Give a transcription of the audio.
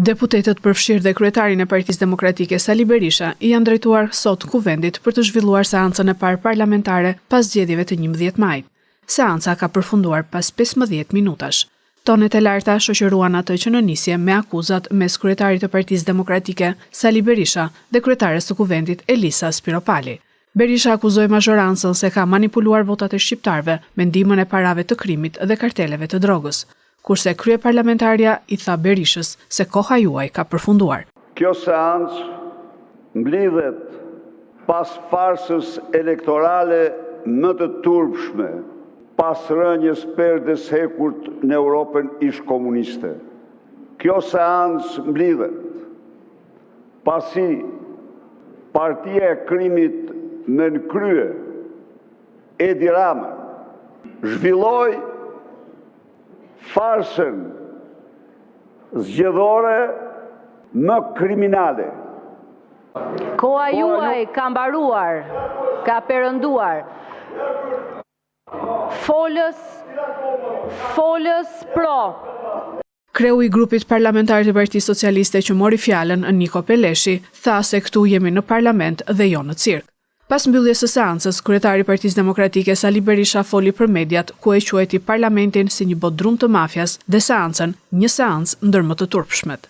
Deputetët përfshirë dhe kryetarin e Partisë Demokratike Sali Berisha i janë drejtuar sot kuvendit për të zhvilluar seancën e parë parlamentare pas zgjedhjeve të 11 majit. Seanca ka përfunduar pas 15 minutash. Tonet e larta shoqëruan atë që në nisje me akuzat mes kryetarit të Partisë Demokratike Sali Berisha dhe kryetares së kuvendit Elisa Spiropali. Berisha akuzoi mazhorancën se ka manipuluar votat e shqiptarëve me ndihmën e parave të krimit dhe karteleve të drogës. Kurse kryeparlamentarja i tha Berishës se koha juaj ka përfunduar. Kjo seancë mblidhet pas farsës elektorale më të turpshme, pas rënjes perdes hekurt në Europën ish-komuniste. Kjo seancë mblidhet pasi partia e krimit me në krye Edi Rama zhvilloi farsën zgjedhore më kriminale. Koha juaj ka mbaruar, ka perënduar. Folës pro. Kreu i grupit parlamentar të Partisë Socialiste që mori fjalën, Niko Peleshi, tha se këtu jemi në parlament dhe jo në cirk. Pas mbylljes së seancës, kryetari i Partisë Demokratike Sali Berisha foli për mediat ku e quajti parlamentin si një bodrum të mafias dhe seancën një seancë ndër më të turpshmet.